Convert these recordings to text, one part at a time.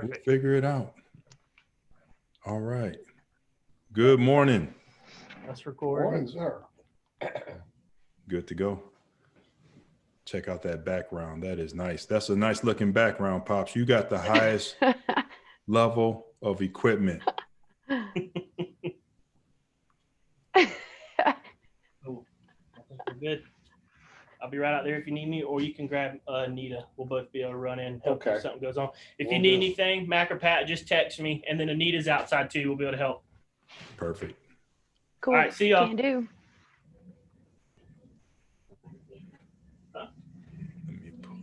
Perfect. We'll figure it out. All right. Good morning. Let's record. Morning, sir. Good to go. Check out that background. That is nice. That's a nice looking background, Pops. You got the highest level of equipment. Oh, I think we're good. I'll be right out there if you need me, or you can grab Anita. We'll both be able to run in. Help Okay. if something goes on. If you Will need do. anything, Mac or Pat, just text me, and then Anita's outside too. We'll be able to help. Perfect. Cool. All right, see y'all. Can do. Let me pull.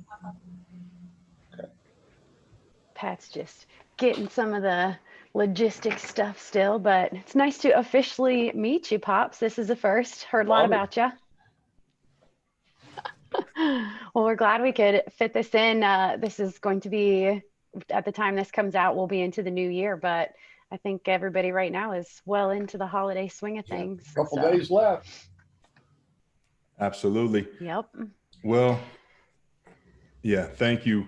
Pat's just getting some of the logistics stuff still, but it's nice to officially meet you, Pops. This is the first. Heard a lot Honored. about you. Well, we're glad we could fit this in. This is going to be, at the time this comes out, we'll be into the new year, but I think everybody right now is well into the holiday swing of things. A couple so. days left. Absolutely. Yep. Well, yeah, thank you.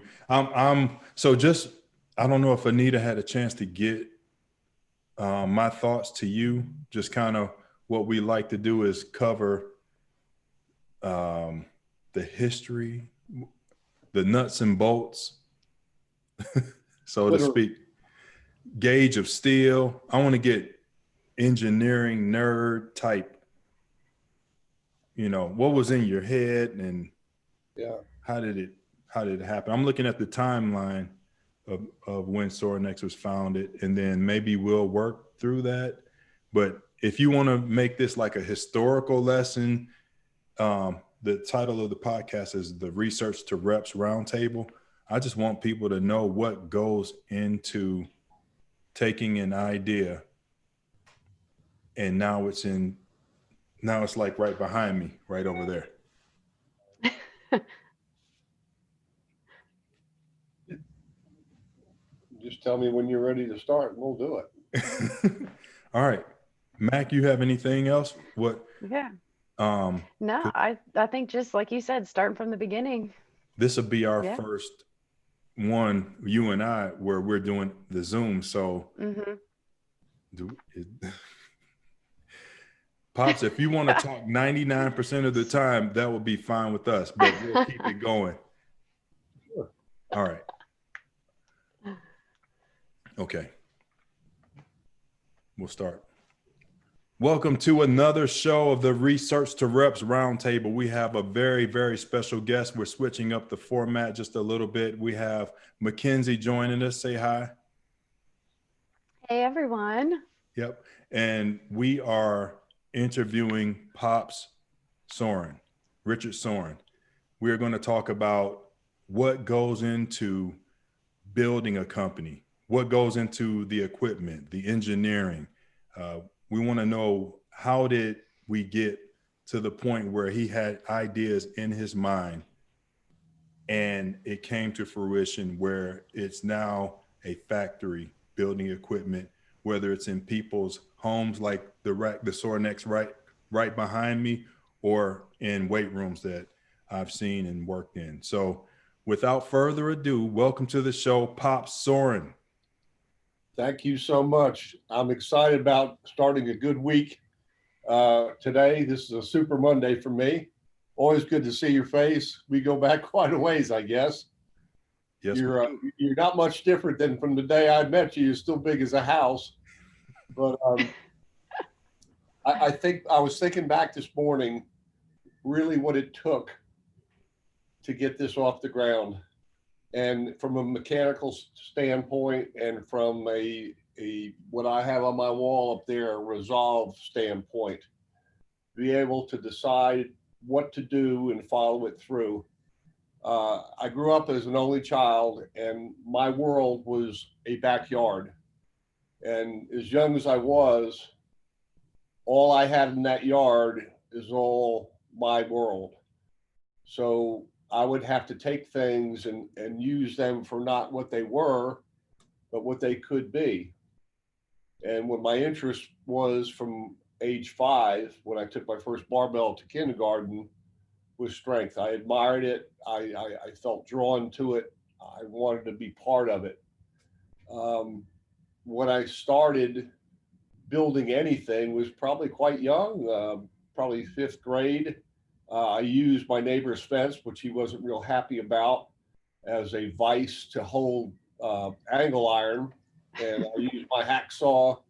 So just, I don't know if Anita had a chance to get my thoughts to you. Just kind of what we like to do is cover the history, the nuts and bolts, so to Literally. speak, gauge of steel. I want to get engineering nerd type, what was in your head and Yeah. how did it happen? I'm looking at the timeline of when Sorin was founded, and then maybe we'll work through that. But if you want to make this like a historical lesson, the title of the podcast is the Research to Reps Roundtable. I just want people to know what goes into taking an idea, and now it's like right behind me, right over there. Just tell me when you're ready to start and we'll do it. All right. Mac, you have anything else? What? Yeah. No, I think just like you said, starting from the beginning. This will be our Yeah. first one, you and I, where we're doing the Zoom. So, Pops, if you want to talk 99% of the time, that will be fine with us, but we'll keep it going. Sure. All right. Okay. We'll start. Welcome to another show of the Research to Reps Roundtable. We have a very, very special guest. We're switching up the format just a little bit. We have Mackenzie joining us. Say hi. Hey, everyone. Yep. And we are interviewing Pops Sorin, Richard Sorin. We're going to talk about what goes into building a company, what goes into the equipment, the engineering. We want to know, how did we get to the point where he had ideas in his mind and it came to fruition where it's now a factory building equipment, whether it's in people's homes like the Sorin right behind me, or in weight rooms that I've seen and worked in. So without further ado, welcome to the show, Pops Sorin. Thank you so much. I'm excited about starting a good week today. This is a super Monday for me. Always good to see your face. We go back quite a ways, I guess. Yes, You're not much different than from the day I met you. You're still big as a house. But I think I was thinking back this morning, really what it took to get this off the ground. And from a mechanical standpoint, and from a what I have on my wall up there, a resolve standpoint, be able to decide what to do and follow it through. I grew up as an only child, and my world was a backyard. And as young as I was, all I had in that yard is all my world. So I would have to take things and use them for not what they were, but what they could be. And what my interest was from age 5, when I took my first barbell to kindergarten, was strength. I admired it. I felt drawn to it. I wanted to be part of it. When I started building anything was probably quite young, probably 5th grade. I used my neighbor's fence, which he wasn't real happy about, as a vise to hold angle iron. And I used my hacksaw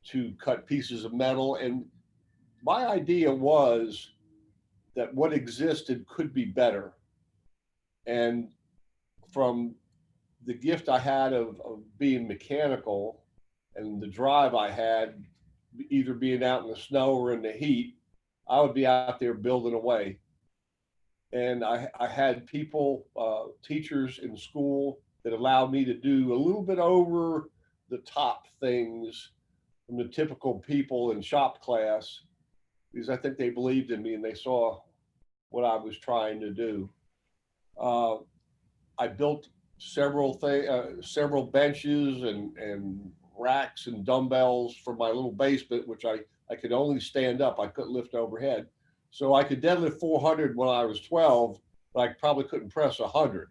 to cut pieces of metal. And my idea was that what existed could be better. And from the gift I had of being mechanical and the drive I had, either being out in the snow or in the heat, I would be out there building away. And I had people, teachers in school that allowed me to do a little bit over the top things from the typical people in shop class, because I think they believed in me and they saw what I was trying to do. I built several benches and racks and dumbbells for my little basement, which I could only stand up. I couldn't lift overhead. So I could deadlift 400 when I was 12, but I probably couldn't press 100.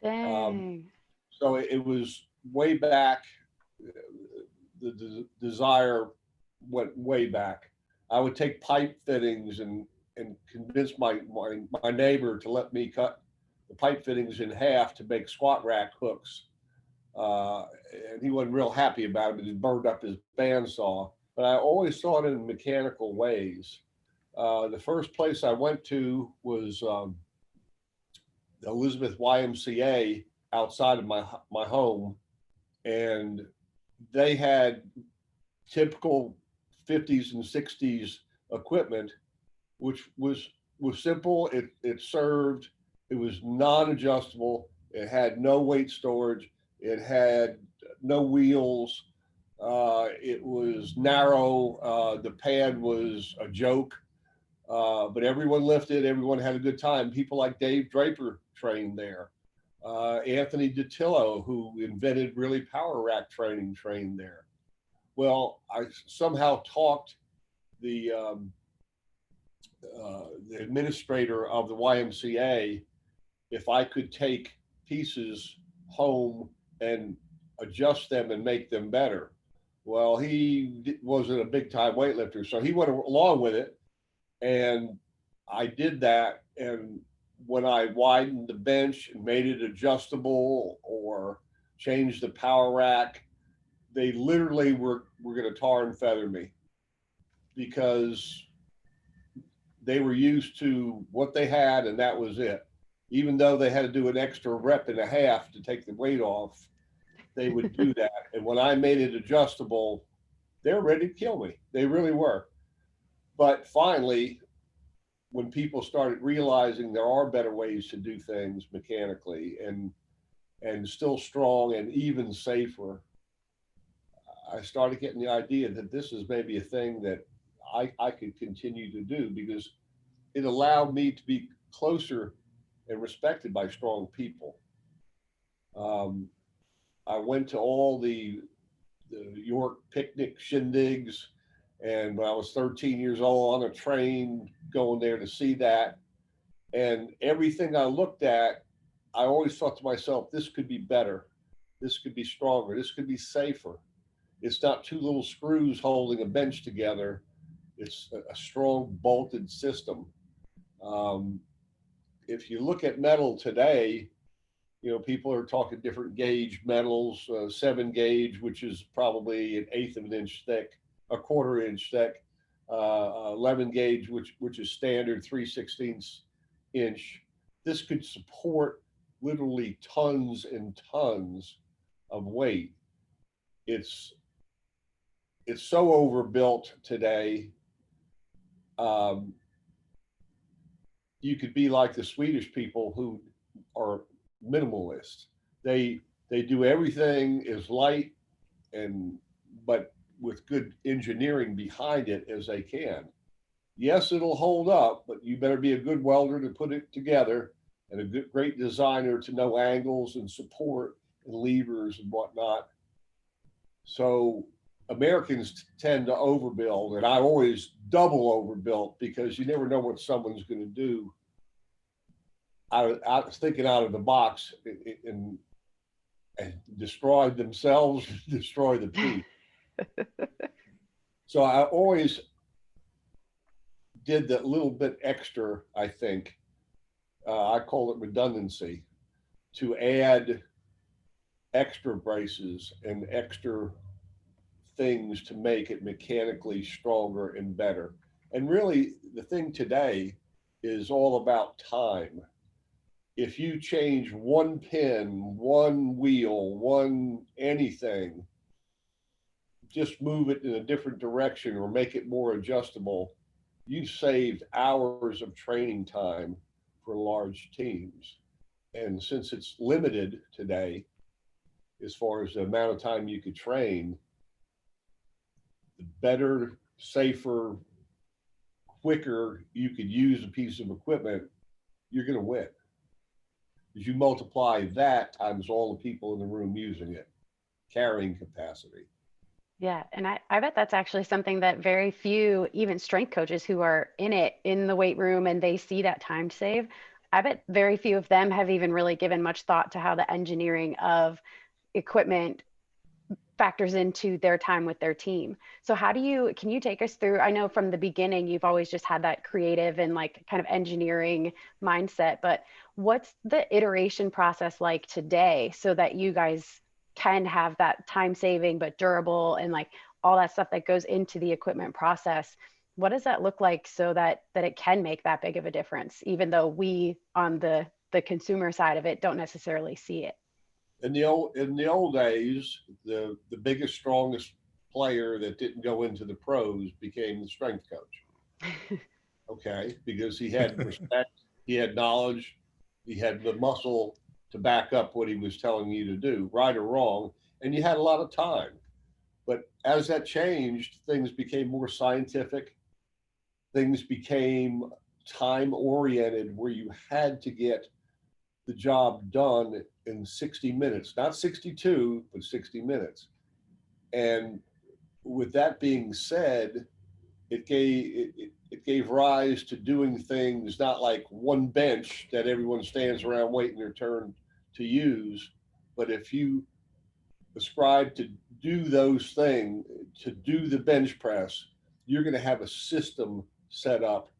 Dang. So it was way back. The desire went way back. I would take pipe fittings and convince my neighbor to let me cut the pipe fittings in half to make squat rack hooks. And he wasn't real happy about it, but he burned up his bandsaw. But I always saw it in mechanical ways. The first place I went to was the Elizabeth YMCA outside of my home, and they had typical 50s and 60s equipment, which was simple. It served. It was non-adjustable. It had no weight storage. It had no wheels. It was narrow. The pad was a joke, but everyone lifted. Everyone had a good time. People like Dave Draper trained there. Anthony DiTillo, who invented really power rack training, trained there. Well, I somehow talked the administrator of the YMCA if I could take pieces home and adjust them and make them better. Well, he wasn't a big time weightlifter, so he went along with it. And I did that. And when I widened the bench and made it adjustable or changed the power rack, they literally were going to tar and feather me, because they were used to what they had and that was it. Even though they had to do an extra rep and a half to take the weight off, they would do that. And when I made it adjustable, they were ready to kill me. They really were. But finally, when people started realizing there are better ways to do things mechanically and still strong and even safer, I started getting the idea that this is maybe a thing that I could continue to do, because it allowed me to be closer and respected by strong people. I went to all the York picnic shindigs, and when I was 13 years old on a train going there to see that, and everything I looked at, I always thought to myself, this could be better. This could be stronger. This could be safer. It's not two little screws holding a bench together. It's a strong bolted system. If you look at metal today, people are talking different gauge metals, 7 gauge, which is probably 1/8 of an inch thick, 1/4 inch thick, 11 gauge, which is standard 3/16 inch. This could support literally tons and tons of weight. It's so overbuilt today. You could be like the Swedish people who are minimalist. They do everything is light but with good engineering behind it as they can. Yes, it'll hold up, but you better be a good welder to put it together and a great designer to know angles and support and levers and whatnot. So Americans tend to overbuild, and I always double overbuilt, because you never know what someone's going to do. I was thinking out of the box and destroy themselves, destroy the piece. So I always did that little bit extra, I think. I call it redundancy, to add extra braces and extra things to make it mechanically stronger and better. And really, the thing today is all about time. If you change one pin, one wheel, one anything, just move it in a different direction or make it more adjustable, you've saved hours of training time for large teams. And since it's limited today, as far as the amount of time you could train, the better, safer, quicker you could use a piece of equipment, you're going to win. As you multiply that times all the people in the room using it, carrying capacity. Yeah, and I bet that's actually something that very few, even strength coaches who are in it, in the weight room, and they see that time save, I bet very few of them have even really given much thought to how the engineering of equipment factors into their time with their team. So can you take us through, I know from the beginning, you've always just had that creative and like kind of engineering mindset, but what's the iteration process like today so that you guys can have that time saving, but durable and like all that stuff that goes into the equipment process? What does that look like so that it can make that big of a difference, even though we on the consumer side of it don't necessarily see it? In the old days, the biggest, strongest player that didn't go into the pros became the strength coach. Okay, because he had respect, he had knowledge, he had the muscle to back up what he was telling you to do, right or wrong, and you had a lot of time. But as that changed, things became more scientific. Things became time oriented, where you had to get the job done in 60 minutes, not 62, but 60 minutes. And with that being said, it gave rise to doing things not like one bench that everyone stands around waiting their turn to use, but if you ascribe to do those things, to do the bench press, you're going to have a system set up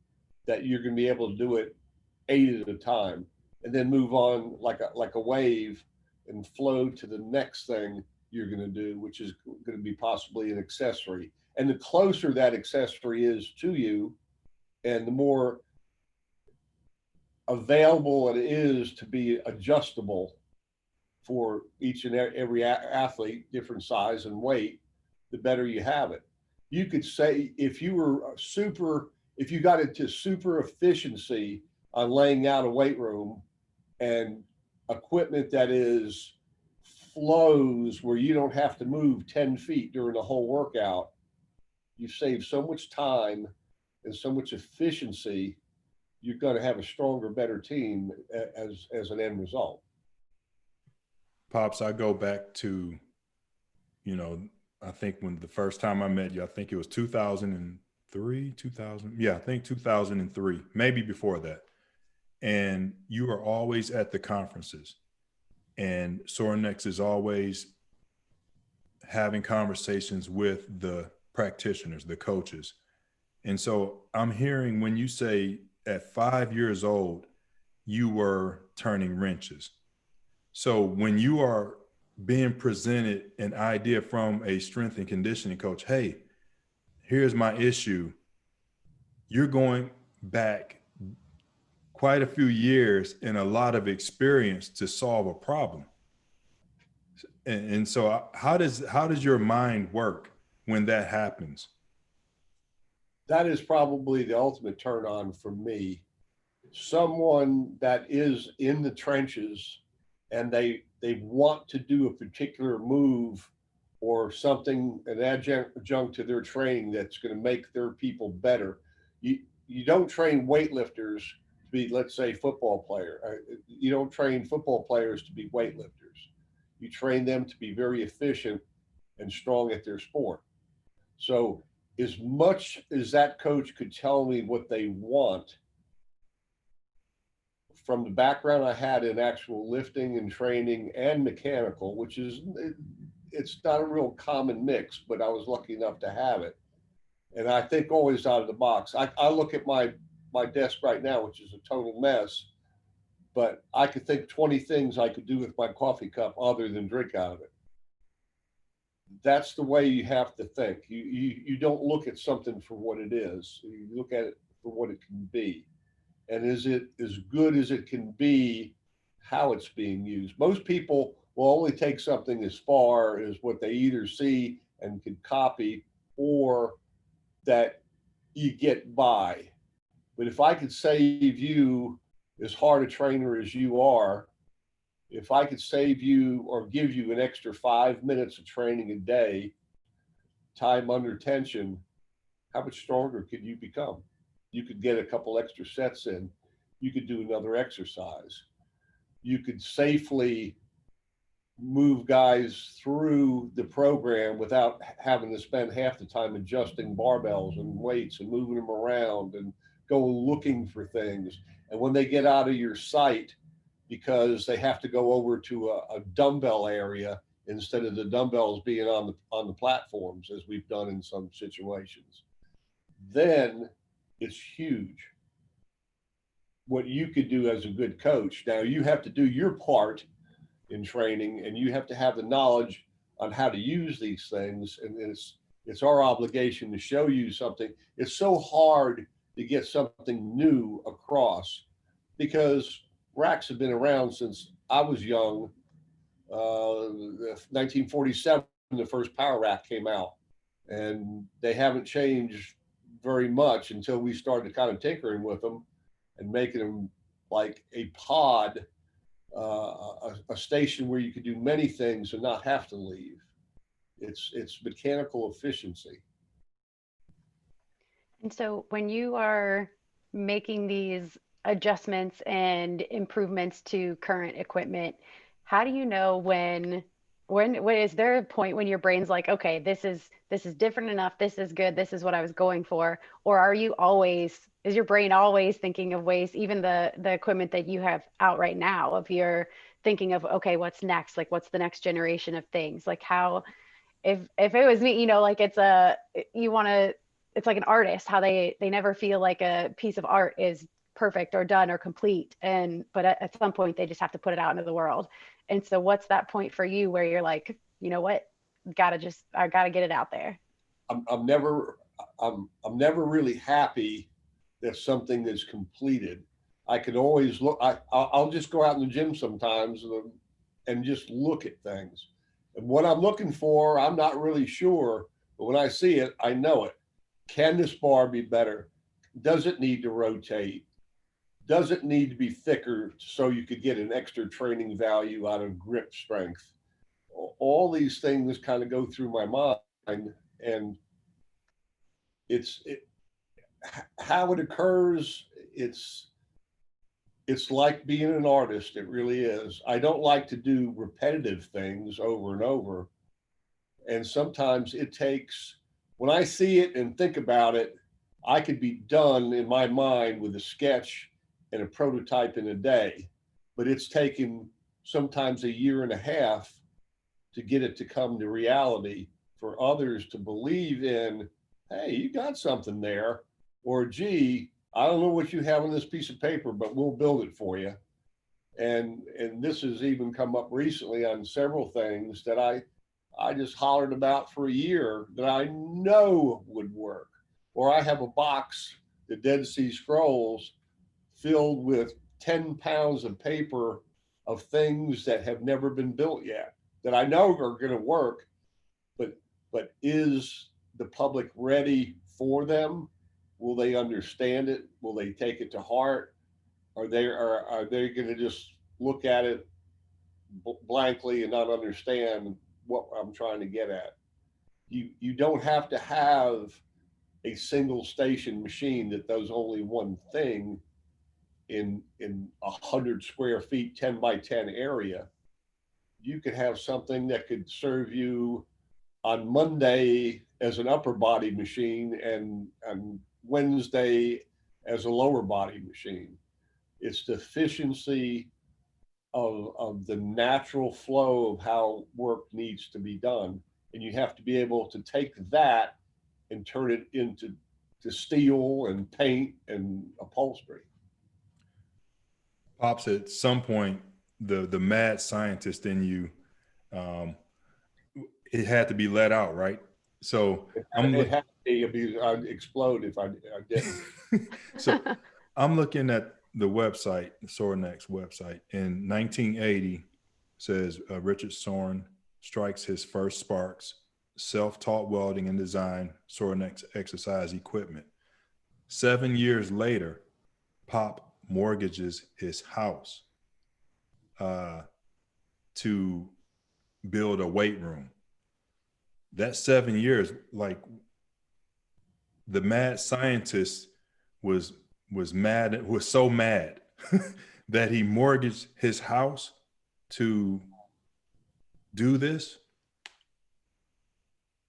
that you're going to be able to do it 8 at a time, and then move on like a wave and flow to the next thing you're going to do, which is going to be possibly an accessory. And the closer that accessory is to you, and the more available it is to be adjustable for each and every athlete, different size and weight, the better you have it. You could say if you got into super efficiency on laying out a weight room and equipment that is flows where you don't have to move 10 feet during the whole workout, you save so much time and so much efficiency, you're going to have a stronger, better team as an end result. Pops, I go back to, I think when the first time I met you, I think it was 2003, I think 2003, maybe before that. And you are always at the conferences, and Sorin is always having conversations with the practitioners, the coaches. And so I'm hearing when you say at 5 years old, you were turning wrenches. So when you are being presented an idea from a strength and conditioning coach, hey, here's my issue, you're going back quite a few years and a lot of experience to solve a problem. And so how does your mind work when that happens? That is probably the ultimate turn on for me. Someone that is in the trenches and they want to do a particular move or something, an adjunct to their training that's going to make their people better. You don't train weightlifters to be, let's say, football player. You don't train football players to be weightlifters. You train them to be very efficient and strong at their sport. So as much as that coach could tell me what they want, from the background I had in actual lifting and training and mechanical, which is, it's not a real common mix, but I was lucky enough to have it. And I think always out of the box. I look at my desk right now, which is a total mess, but I could think 20 things I could do with my coffee cup other than drink out of it. That's the way you have to think. You don't look at something for what it is. You look at it for what it can be. And is it as good as it can be, how it's being used? Most people will only take something as far as what they either see and can copy, or that you get by. But if I could save you, as hard a trainer as you are, if I could save you or give you an extra 5 minutes of training a day, time under tension, how much stronger could you become? You could get a couple extra sets in. You could do another exercise. You could safely move guys through the program without having to spend half the time adjusting barbells and weights and moving them around and go looking for things. And when they get out of your sight, because they have to go over to a dumbbell area instead of the dumbbells being on the platforms, as we've done in some situations, then it's huge what you could do as a good coach. Now you have to do your part in training, and you have to have the knowledge on how to use these things. And it's our obligation to show you something. It's so hard to get something new across because racks have been around since I was young. 1947, the first power rack came out, and they haven't changed very much until we started kind of tinkering with them and making them like a pod, a station where you could do many things and not have to leave. It's mechanical efficiency. And so when you are making these adjustments and improvements to current equipment, how do you know when is there a point when your brain's like, okay, this is different enough, this is good, this is what I was going for? Or is your brain always thinking of ways, even the equipment that you have out right now, if you're thinking of, okay, what's next? Like, what's the next generation of things? Like, how, if it was me, like it's like an artist, how they never feel like a piece of art is perfect or done or complete, but at some point they just have to put it out into the world. And so what's that point for you where you're like, you know what, I gotta get it out there? I'm never really happy that something is completed. I can always look. I'll just go out in the gym sometimes and just look at things, and what I'm looking for, I'm not really sure, but when I see it, I know it. Can this bar be better? Does it need to rotate? Does it need to be thicker so you could get an extra training value out of grip strength? All these things kind of go through my mind, and how it occurs. It's like being an artist. It really is. I don't like to do repetitive things over and over. And sometimes it takes, when I see it and think about it, I could be done in my mind with a sketch and a prototype in a day, but it's taken sometimes a year and a half to get it to come to reality, for others to believe in, hey, you got something there, or gee, I don't know what you have on this piece of paper, but we'll build it for you. And this has even come up recently on several things that I just hollered about for a year that I know would work. Or I have a box, the Dead Sea Scrolls, filled with 10 pounds of paper of things that have never been built yet, that I know are going to work, but is the public ready for them? Will they understand it? Will they take it to heart? Are they going to just look at it blankly and not understand what I'm trying to get at? You don't have to have a single station machine that does only one thing in 100 square feet, 10 by 10 area. You could have something that could serve you on Monday as an upper body machine and Wednesday as a lower body machine. It's the efficiency of the natural flow of how work needs to be done. And you have to be able to take that and turn it into steel and paint and upholstery. Pops, at some point, the mad scientist in you, it had to be let out, right? So It had to be, I'd explode if I didn't. So I'm looking at the website, the Sorinx website. In 1980, says Richard Sorin strikes his first sparks, self-taught welding and design, Sorinx exercise equipment. 7 years later, Pop mortgages his house to build a weight room. That 7 years, like, the mad scientist was so mad that he mortgaged his house to do this.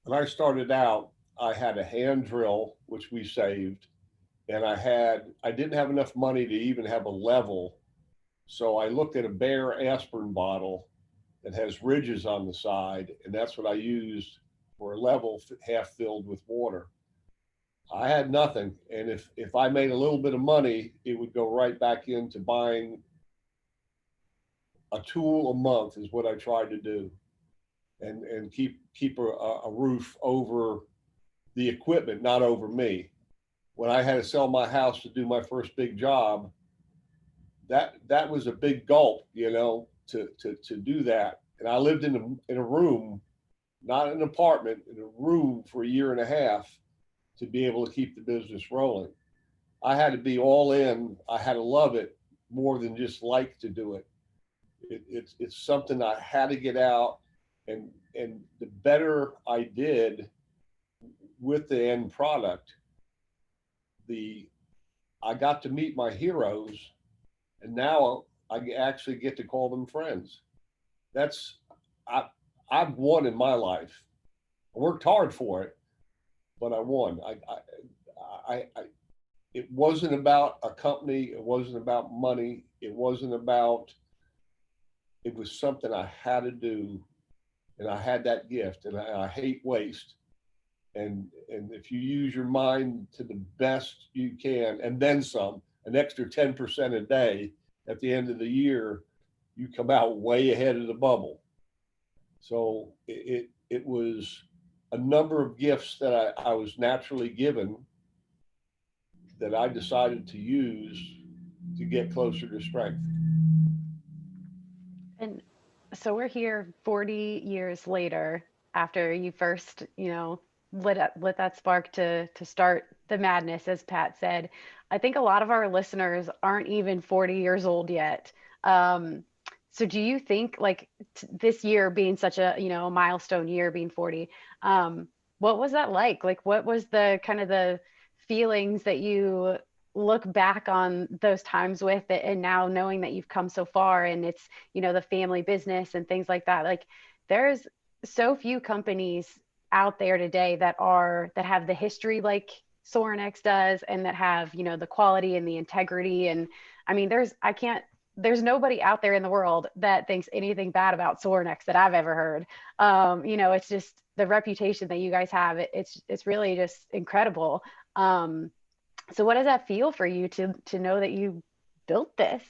When I started out, I had a hand drill, which we saved, and I didn't have enough money to even have a level. So I looked at a bare aspirin bottle that has ridges on the side, and that's what I used for a level half filled with water. I had nothing, and if I made a little bit of money, it would go right back into buying a tool a month is what I tried to do, and keep a roof over the equipment, not over me. When I had to sell my house to do my first big job, that was a big gulp, you know, to do that. And I lived in a room, not an apartment, in a room for a year and a half to be able to keep the business rolling. I had to be all in. I had to love it more than just like to do it. It's something I had to get out, and the better I did with the end product, I got to meet my heroes, and now I actually get to call them friends. I've won in my life. I worked hard for it, but I won. It wasn't about a company. It wasn't about money. It was something I had to do, and I had that gift, and I hate waste. And if you use your mind to the best you can, and then some, an extra 10% a day, at the end of the year, you come out way ahead of the bubble. So it was a number of gifts that I was naturally given that I decided to use to get closer to strength. And so we're here 40 years later after you first, lit that spark to start the madness, as Pat said. I think a lot of our listeners aren't even 40 years old yet. So do you think, like, this year being such a, milestone year, being 40, what was that like? Like, what was the kind of the feelings that you look back on those times with it, and now knowing that you've come so far, and it's, the family business and things like that? Like, there's so few companies out there today that have the history like Sorin does, and that have, the quality and the integrity. And I mean, there's nobody out there in the world that thinks anything bad about Sorin that I've ever heard. It's just the reputation that you guys have. It's really just incredible. So what does that feel for you to know that you built this?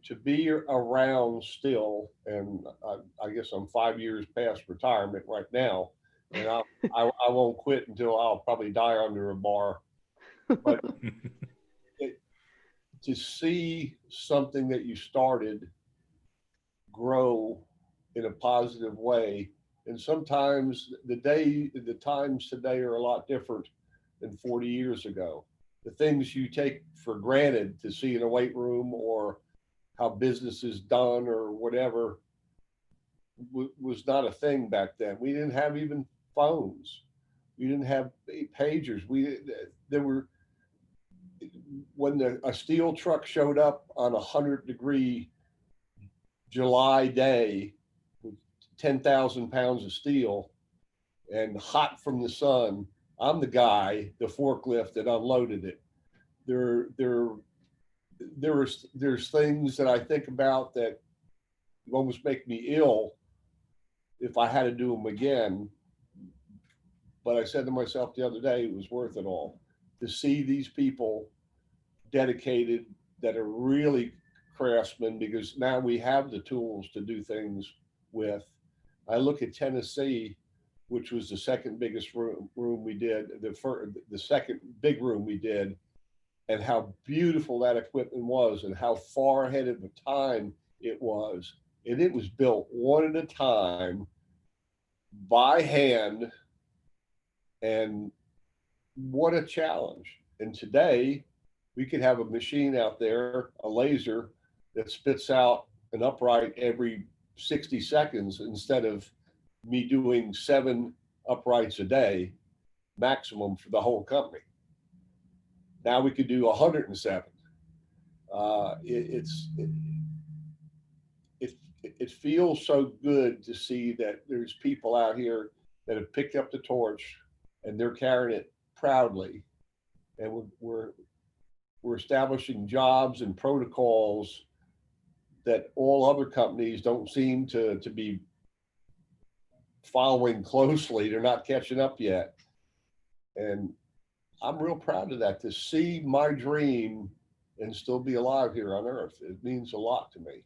To be around still, and I guess I'm 5 years past retirement right now, and I won't quit until I'll probably die under a bar. But to see something that you started grow in a positive way, and sometimes the times today are a lot different than 40 years ago. The things you take for granted to see in a weight room, or how business is done, or whatever, was not a thing back then. We didn't have even phones. We didn't have pagers. When a steel truck showed up on 100-degree July day with 10,000 pounds of steel and hot from the sun, I'm the guy, the forklift that unloaded it. There there's things that I think about that almost make me ill if I had to do them again. But I said to myself the other day, it was worth it all to see these people dedicated that are really craftsmen, because now we have the tools to do things with. I look at Tennessee, which was the second biggest room we did, the second big room we did, and how beautiful that equipment was and how far ahead of the time it was. And it was built one at a time by hand. And what a challenge. And today we could have a machine out there, a laser that spits out an upright every 60 seconds instead of me doing 7 uprights a day maximum for the whole company. Now we could do 107. It feels so good to see that there's people out here that have picked up the torch and they're carrying it proudly, and we're establishing jobs and protocols that all other companies don't seem to be following closely. They're not catching up yet, and I'm real proud of that, to see my dream and still be alive here on earth. It means a lot to me.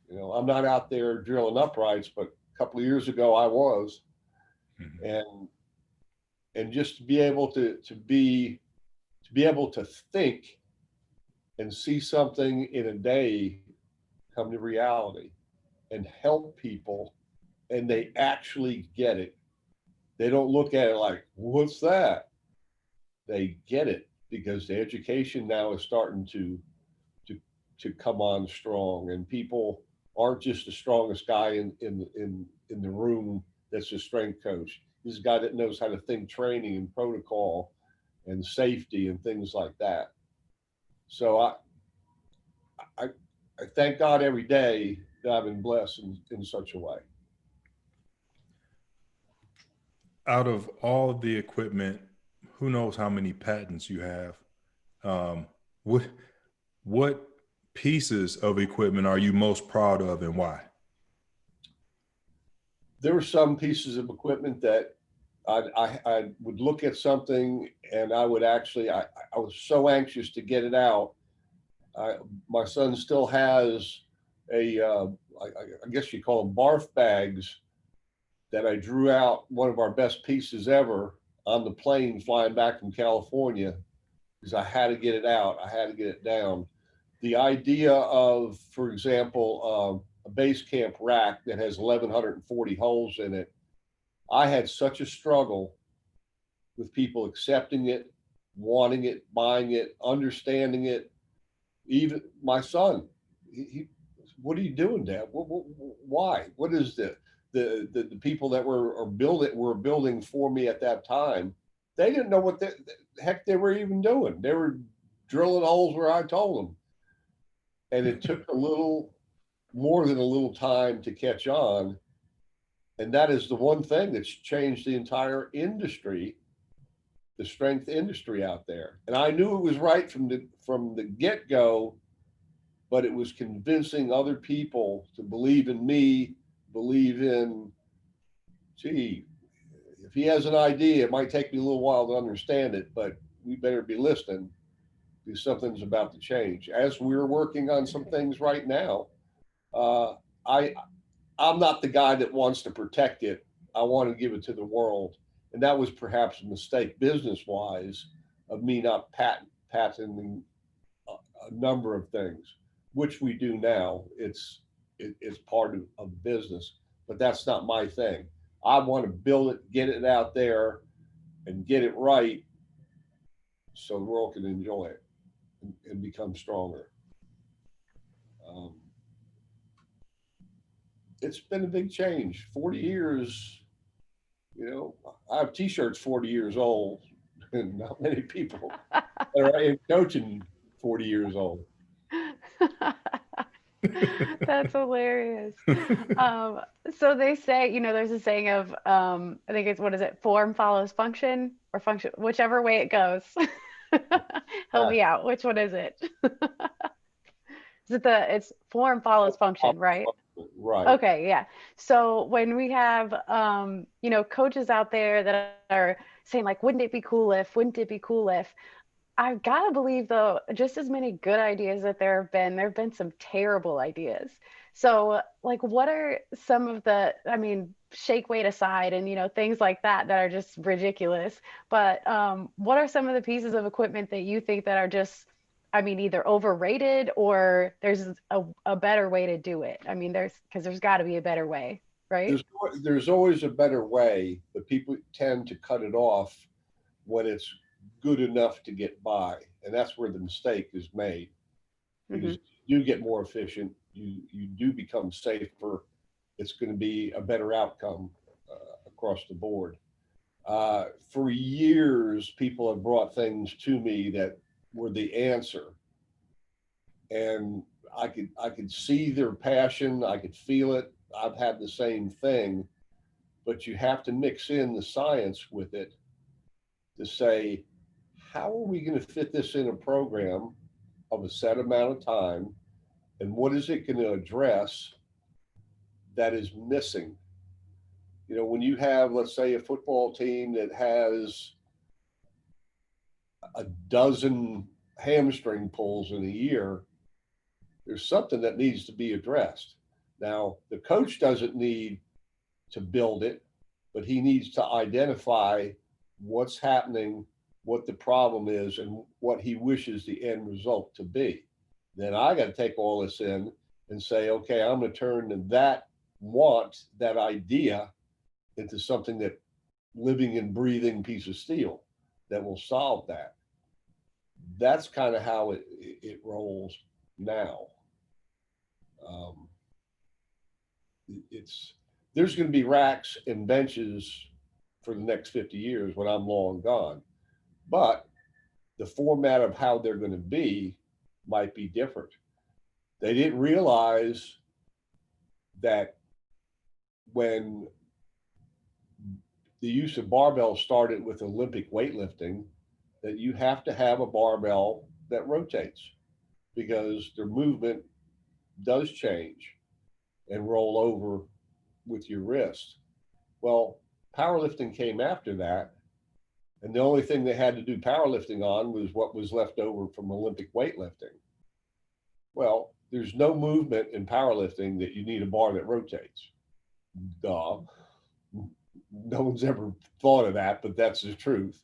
You know, I'm not out there drilling uprights, but a couple of years ago I was. Mm-hmm. And just to be able to be able to think and see something in a day come to reality and help people, and they actually get it. They don't look at it like, what's that? They get it, because the education now is starting to come on strong, and people aren't just the strongest guy in the room that's a strength coach. He's a guy that knows how to think training and protocol and safety and things like that. So I thank God every day that I've been blessed in such a way. Out of all of the equipment, who knows how many patents you have? What pieces of equipment are you most proud of, and why? There were some pieces of equipment that I would look at something and I would actually, I was so anxious to get it out. My son still has I guess you call them barf bags, that I drew out one of our best pieces ever on the plane flying back from California, because I had to get it out. I had to get it down. The idea of, for example, a base camp rack that has 1,140 holes in it, I had such a struggle with people accepting it, wanting it, buying it, understanding it. Even my son, he what are you doing, Dad? Why? What is the people that were building for me at that time? They didn't know what the heck they were even doing. They were drilling holes where I told them. And it took a little more than a little time to catch on. And that is the one thing that's changed the entire industry, the strength industry out there. And I knew it was right from the get-go, but it was convincing other people to believe in me, believe in, gee, if he has an idea, it might take me a little while to understand it, but we better be listening, because something's about to change. As we're working on some things right now, I'm not the guy that wants to protect it. I want to give it to the world. And that was perhaps a mistake business-wise of me not patenting a number of things, which we do now. It's part of business, but that's not my thing. I want to build it, get it out there, and get it right so the world can enjoy it and become stronger. It's been a big change. 40 years, you know, I have t-shirts 40 years old, and not many people are coaching 40 years old. That's hilarious. So they say, you know, there's a saying of, I think it's, what is it? Form follows function, or function, whichever way it goes. Help me out. Which one is it? Is it it's form follows function, right? Right. Okay, yeah. So when we have coaches out there that are saying like, wouldn't it be cool if, I've got to believe though, just as many good ideas that there have been some terrible ideas. So like, what are some of the, I mean, shake weight aside and, things like that are just ridiculous. But what are some of the pieces of equipment that you think that are just, I mean, either overrated or there's a better way to do it? I mean, because there's got to be a better way, right? There's always a better way, but people tend to cut it off when it's good enough to get by. And that's where the mistake is made, because you do get more efficient. You do become safer. It's going to be a better outcome across the board. For years, people have brought things to me that were the answer, and I could see their passion. I could feel it. I've had the same thing, but you have to mix in the science with it to say, how are we going to fit this in a program of a set amount of time, and what is it going to address that is missing? When you have, let's say, a football team that has a dozen hamstring pulls in a year, there's something that needs to be addressed. Now, the coach doesn't need to build it, but he needs to identify what's happening, what the problem is, and what he wishes the end result to be. Then I got to take all this in and say, okay, I'm going to turn that idea into something that living and breathing piece of steel that will solve that. That's kind of how it rolls now. There's going to be racks and benches for the next 50 years when I'm long gone, but the format of how they're going to be might be different. They didn't realize that when the use of barbells started with Olympic weightlifting, that you have to have a barbell that rotates, because their movement does change and roll over with your wrist. Well, powerlifting came after that, and the only thing they had to do powerlifting on was what was left over from Olympic weightlifting. Well, there's no movement in powerlifting that you need a bar that rotates. Duh. No one's ever thought of that, but that's the truth.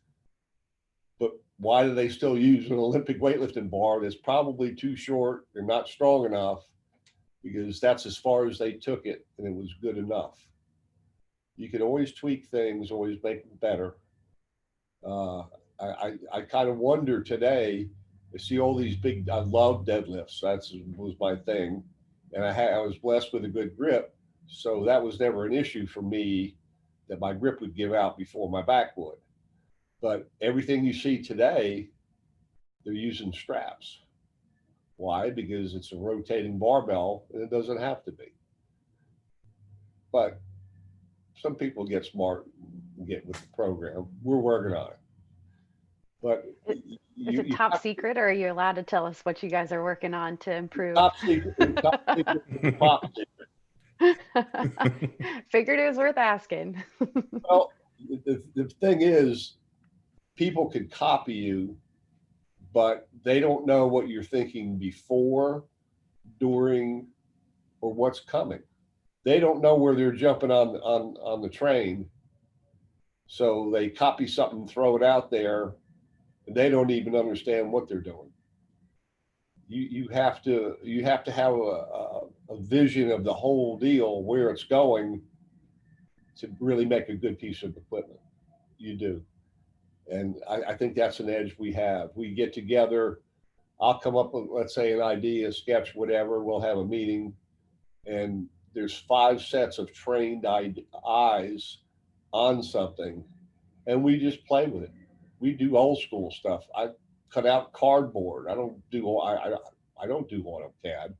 But why do they still use an Olympic weightlifting bar that's probably too short and not strong enough? Because that's as far as they took it, and it was good enough. You can always tweak things, always make them better. I kind of wonder today, I see all these big, I love deadlifts. Was my thing. And I was blessed with a good grip. So that was never an issue for me, that my grip would give out before my back would. But everything you see today, they're using straps. Why? Because it's a rotating barbell, and it doesn't have to be. But some people get smart and get with the program. We're working on it. But is it top secret, or are you allowed to tell us what you guys are working on to improve? Top secret. Top secret. Top secret. Figured it was worth asking. Well, the thing is, people could copy you, but they don't know what you're thinking before, during, or what's coming. They don't know where they're jumping on the train. So they copy something, throw it out there, and they don't even understand what they're doing. You have to have a vision of the whole deal, where it's going, to really make a good piece of equipment. You do. And I think that's an edge we have. We get together, I'll come up with, let's say, an idea, a sketch, whatever. We'll have a meeting, and there's 5 sets of trained eyes on something, and we just play with it. We do old school stuff. I cut out cardboard. I don't do AutoCAD,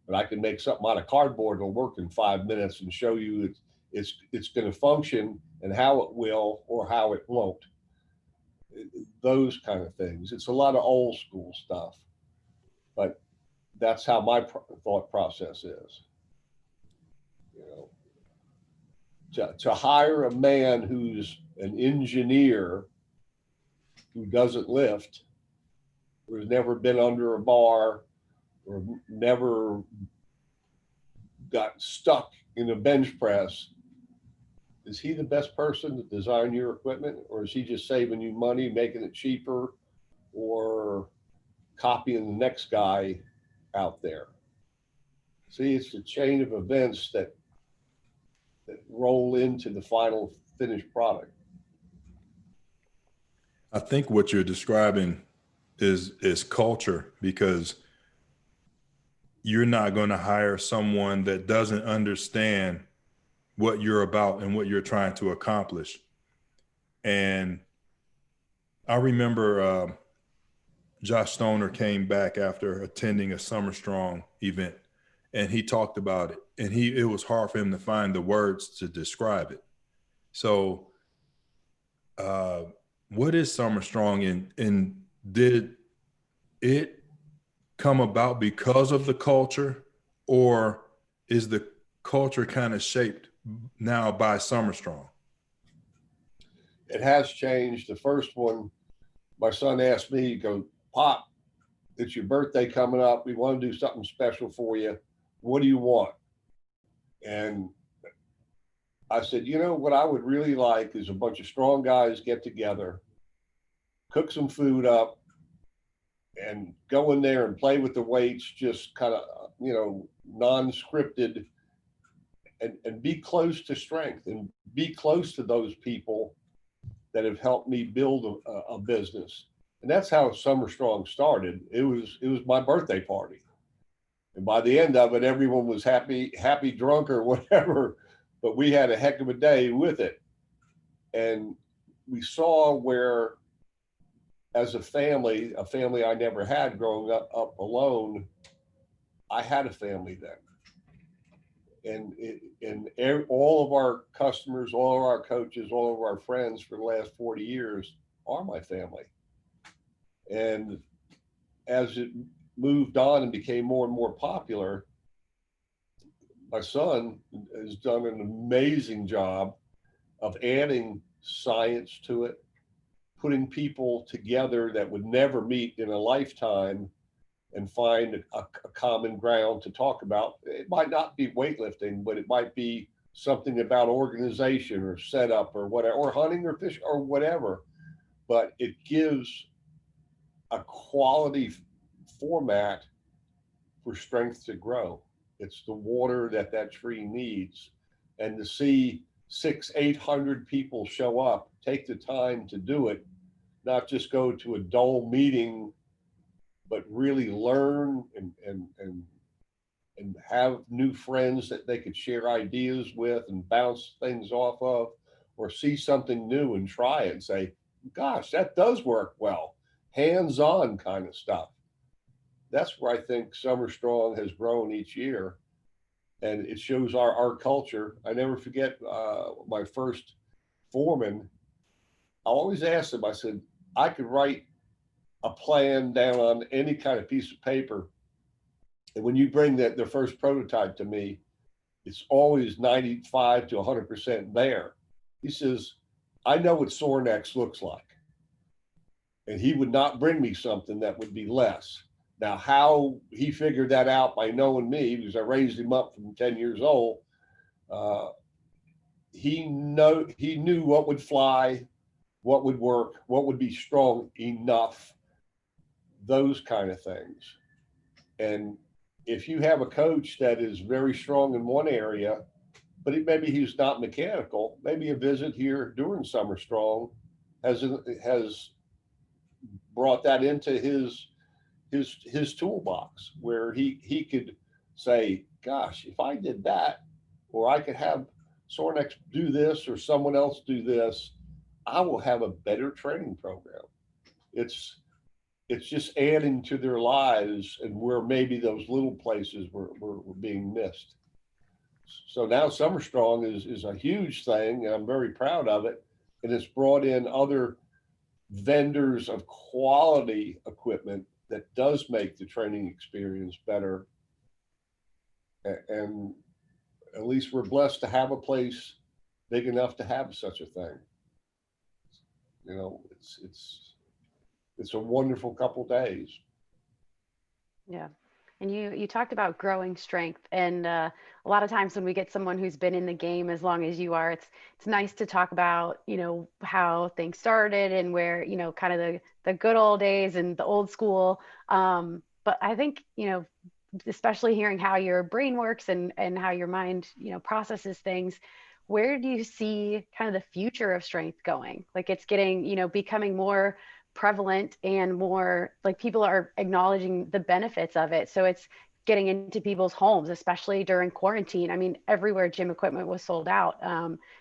but I can make something out of cardboard that'll work in 5 minutes and show you it's going to function and how it will or how it won't. those kind of things. It's a lot of old school stuff, but that's how my thought process is. You know, to hire a man who's an engineer who doesn't lift, who's never been under a bar, or never got stuck in a bench press, is he the best person to design your equipment, or is he just saving you money, making it cheaper, or copying the next guy out there? See, it's a chain of events that roll into the final finished product. I think what you're describing is culture, because you're not going to hire someone that doesn't understand what you're about and what you're trying to accomplish. And I remember Josh Stoner came back after attending a Summer Strong event, and he talked about it, and it was hard for him to find the words to describe it. So what is Summer Strong, and did it come about because of the culture, or is the culture kind of shaped now by Summer Strong? It has changed. The first one, my son asked me, he goes, "Pop, it's your birthday coming up. We want to do something special for you. What do you want?" And I said, you know, what I would really like is a bunch of strong guys get together, cook some food up, and go in there and play with the weights, just kind of, you know, non-scripted, and be close to strength and be close to those people that have helped me build a business. And that's how Summer Strong started. It was my birthday party. And by the end of it, everyone was happy, drunk or whatever, but we had a heck of a day with it. And we saw where, as a family I never had growing up alone, I had a family then. And all of our customers, all of our coaches, all of our friends for the last 40 years are my family. And as it moved on and became more and more popular, my son has done an amazing job of adding science to it, putting people together that would never meet in a lifetime and find a common ground to talk about. It might not be weightlifting, but it might be something about organization or setup or whatever, or hunting or fishing or whatever. But it gives a quality format for strength to grow. It's the water that tree needs. And to see 600-800 people show up, take the time to do it, not just go to a dull meeting, but really learn and have new friends that they could share ideas with and bounce things off of, or see something new and try it and say, gosh, that does work well. Hands-on kind of stuff. That's where I think Summer Strong has grown each year. And it shows our culture. I never forget my first foreman. I always asked him, I said, I could write a plan down on any kind of piece of paper, and when you bring the first prototype to me, it's always 95 to 100% there. He says, I know what Sorin X looks like. And he would not bring me something that would be less. Now, how he figured that out by knowing me, because I raised him up from 10 years old, he knew what would fly, what would work, what would be strong enough, those kind of things. And if you have a coach that is very strong in one area, but maybe he's not mechanical, maybe a visit here during Summer Strong has brought that into his toolbox, where he could say, gosh, if I did that, or I could have Sorin X do this or someone else do this, I will have a better training program. It's just adding to their lives, and where maybe those little places were being missed. So now Summer Strong is a huge thing, and I'm very proud of it. And it's brought in other vendors of quality equipment that does make the training experience better. And at least we're blessed to have a place big enough to have such a thing. You know, it's a wonderful couple days. Yeah. And you talked about growing strength, and a lot of times when we get someone who's been in the game as long as you are, it's nice to talk about, how things started and where, kind of the good old days and the old school. But I think, especially hearing how your brain works and how your mind, processes things, where do you see kind of the future of strength going? Like it's getting, becoming more prevalent and more like people are acknowledging the benefits of it. So it's getting into people's homes, especially during quarantine. I mean, everywhere gym equipment was sold out.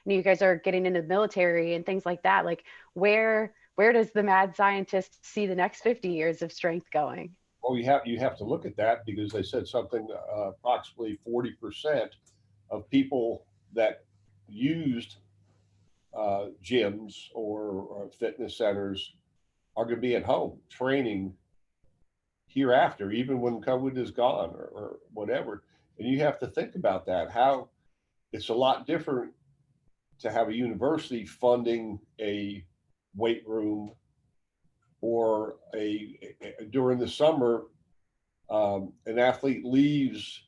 You guys are getting into the military and things like that. Like where does the mad scientist see the next 50 years of strength going? Well, you have to look at that because they said something approximately 40% of people that used gyms or fitness centers are going to be at home training hereafter, even when COVID is gone or whatever. And you have to think about that, how it's a lot different to have a university funding a weight room or during the summer, an athlete leaves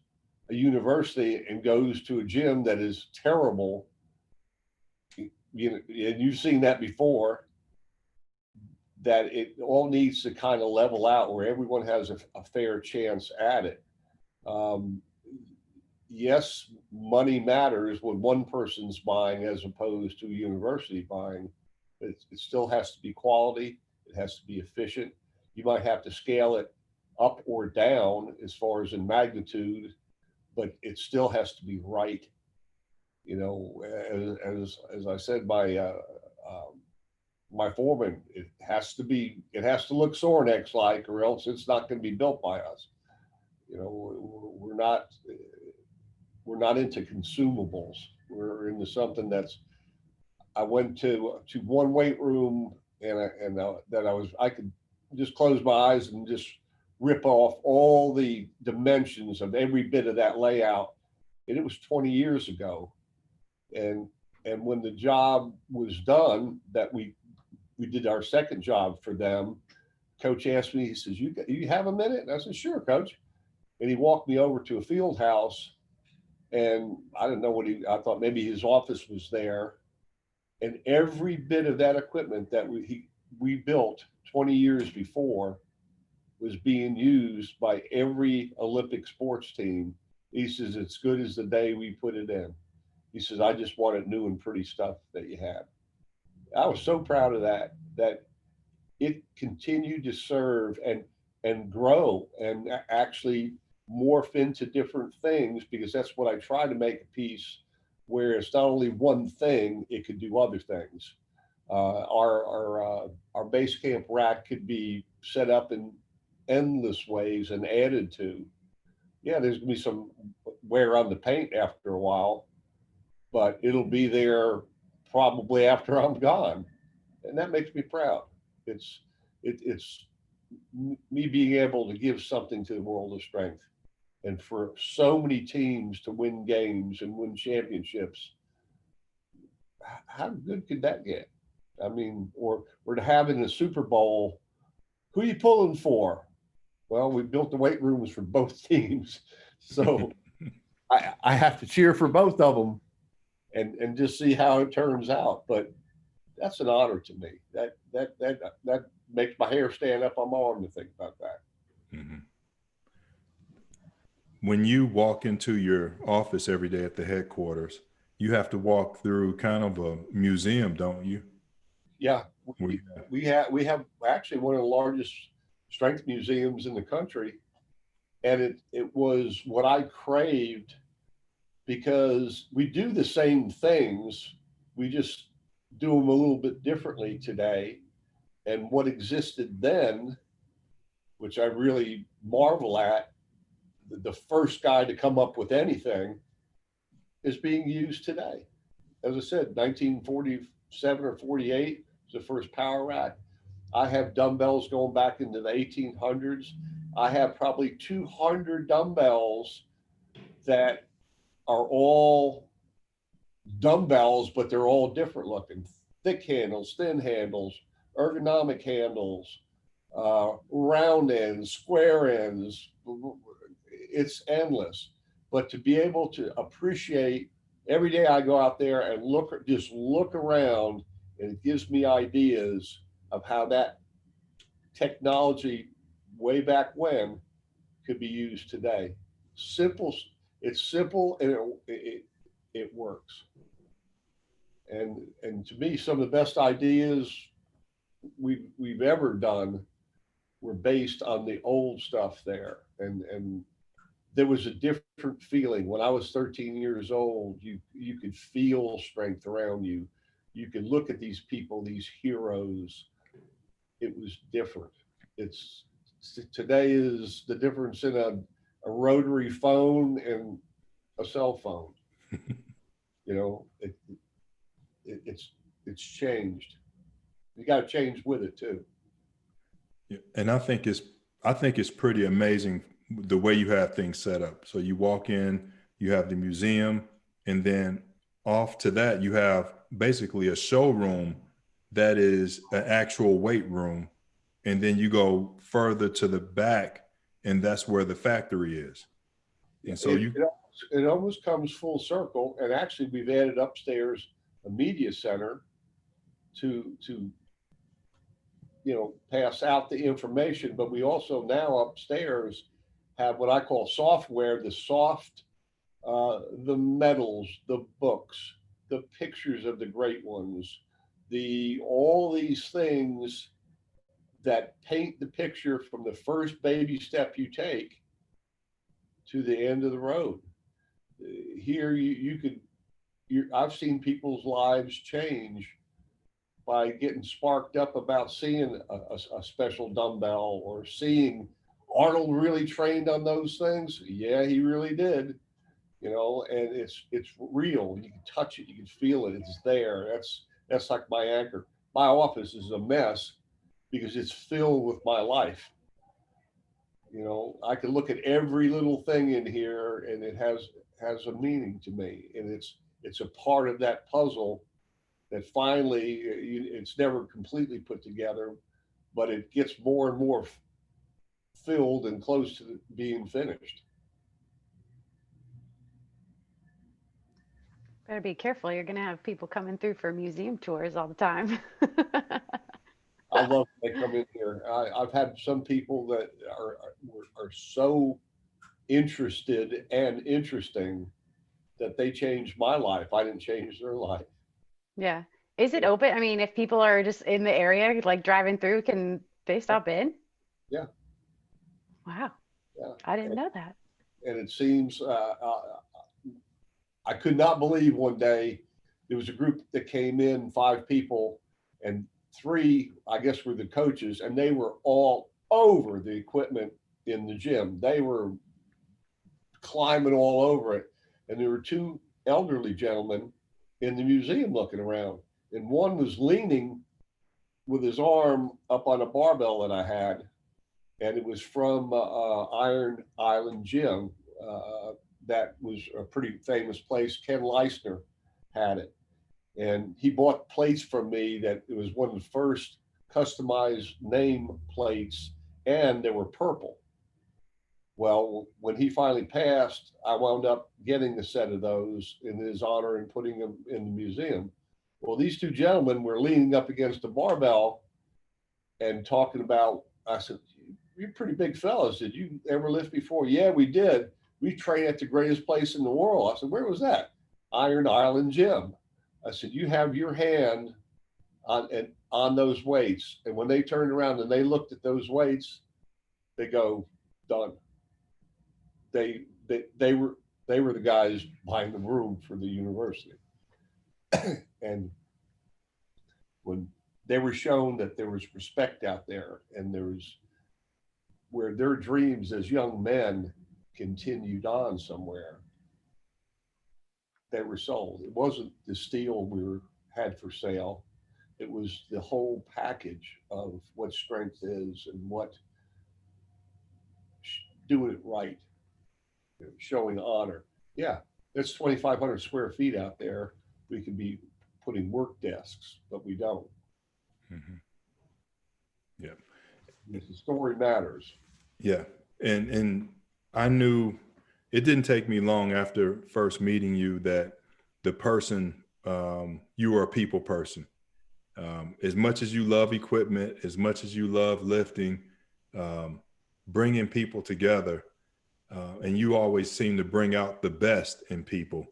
a university and goes to a gym that is terrible. And you've seen that before, that it all needs to kind of level out where everyone has a fair chance at it. Yes, money matters when one person's buying as opposed to a university buying. It still has to be quality. It has to be efficient. You might have to scale it up or down as far as in magnitude, but it still has to be right. As I said, my foreman, it has to look Sorinex like, or else it's not going to be built by us. We're not into consumables. We're into something that's. I went to one weight room that I could just close my eyes and just rip off all the dimensions of every bit of that layout, and it was 20 years ago. And when the job was done, that we did our second job for them, coach asked me, he says, you have a minute? And I said, sure, coach. And he walked me over to a field house, and I didn't know I thought maybe his office was there. And every bit of that equipment that we built 20 years before was being used by every Olympic sports team. He says, it's good as the day we put it in. He says, I just wanted new and pretty stuff that you had. I was so proud of that it continued to serve and grow and actually morph into different things, because that's what I try to make a piece where it's not only one thing, it could do other things. Our base camp rack could be set up in endless ways and added to. Yeah, there's gonna be some wear on the paint after a while, but it'll be there probably after I'm gone, and that makes me proud. It's me being able to give something to the world of strength, and for so many teams to win games and win championships. How good could that get? I mean, or to have in the Super Bowl, who are you pulling for? Well, we built the weight rooms for both teams, so I have to cheer for both of them and just see how it turns out. But that's an honor to me. That makes my hair stand up on my arm to think about that. Mm-hmm. When you walk into your office every day at the headquarters, you have to walk through kind of a museum, don't you? Yeah, we have actually one of the largest strength museums in the country, and it was what I craved, because we do the same things, we just do them a little bit differently today. And what existed then, which I really marvel at, the first guy to come up with anything, is being used today. As I said, 1947 or 48 was the first power rack. I have dumbbells going back into the 1800s. I have probably 200 dumbbells that are all dumbbells, but they're all different looking. Thick handles, thin handles, ergonomic handles, round ends, square ends. It's endless. But to be able to appreciate, every day I go out there and just look around, and it gives me ideas of how that technology way back when could be used today. Simple, it's simple, and it works. And to me, some of the best ideas we've ever done were based on the old stuff there. And there was a different feeling when I was 13 years old. You could feel strength around you. You could look at these people, these heroes. It was different. It's today is the difference in a rotary phone and a cell phone. You know, it's changed. You got to change with it too. Yeah, and I think it's pretty amazing the way you have things set up. So you walk in, you have the museum, and then off to that you have basically a showroom that is an actual weight room, and then you go further to the back, and that's where the factory is. And so it almost comes full circle. And actually, we've added upstairs a media center to pass out the information, but we also now upstairs have what I call software, the medals, the books, the pictures of the great ones, all these things that paint the picture from the first baby step you take to the end of the road. Here I've seen people's lives change by getting sparked up about seeing a special dumbbell, or seeing Arnold really trained on those things. Yeah, he really did. And it's real. You can touch it, you can feel it. It's there. That's like my anchor. My office is a mess because it's filled with my life. I can look at every little thing in here, and it has a meaning to me, and it's a part of that puzzle that finally, it's never completely put together, but it gets more and more filled and close to being finished. Better be careful. You're going to have people coming through for museum tours all the time. I love when they come in here. I've had some people that are so interested and interesting that they changed my life. I didn't change their life. Yeah. Is it open? I mean, if people are just in the area, like driving through, can they stop in? Yeah. Wow. Yeah. I didn't know that. And it seems, I could not believe one day there was a group that came in, 5 people, and 3, I guess, were the coaches, and they were all over the equipment in the gym. They were climbing all over it. And there were 2 elderly gentlemen in the museum looking around. And one was leaning with his arm up on a barbell that I had. And it was from Iron Island Gym. That was a pretty famous place. Ken Leisner had it. And he bought plates from me that it was one of the first customized name plates, and they were purple. Well, when he finally passed, I wound up getting a set of those in his honor and putting them in the museum. Well, these 2 gentlemen were leaning up against a barbell and talking about, I said, "You're pretty big fellas. Did you ever lift before?" "Yeah, we did. We train at the greatest place in the world." I said, "Where was that?" "Iron Island Gym." I said, "You have your hand on those weights." And when they turned around and they looked at those weights, they go, "Done." They were the guys buying the room for the university. And when they were shown that there was respect out there, and there was where their dreams as young men continued on somewhere, they were sold. It wasn't the steel had for sale. It was the whole package of what strength is and what doing it right, showing honor. Yeah, there's 2,500 square feet out there. We could be putting work desks, but we don't. Mm-hmm. Yeah. The story matters. Yeah. And I knew it didn't take me long after first meeting you that the person, you are a people person. As much as you love equipment, as much as you love lifting, bringing people together, and you always seem to bring out the best in people.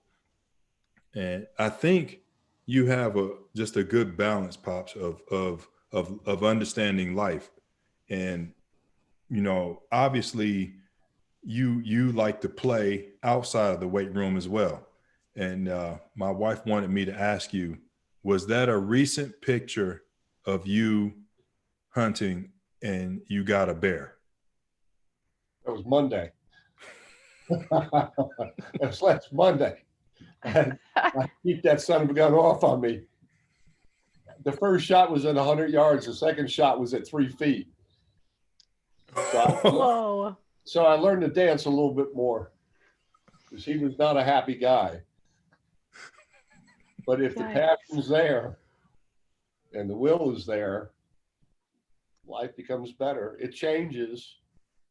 And I think you have just a good balance, Pops, of understanding life. And, you know, obviously you like to play outside of the weight room as well. And my wife wanted me to ask you, was that a recent picture of you hunting and you got a bear? That was Monday. It was last Monday. And I keep that son of a gun off on me. The first shot was at 100 yards. The second shot was at 3 feet. Whoa. So I learned to dance a little bit more because he was not a happy guy. But if the passion's there and the will is there, life becomes better. It changes.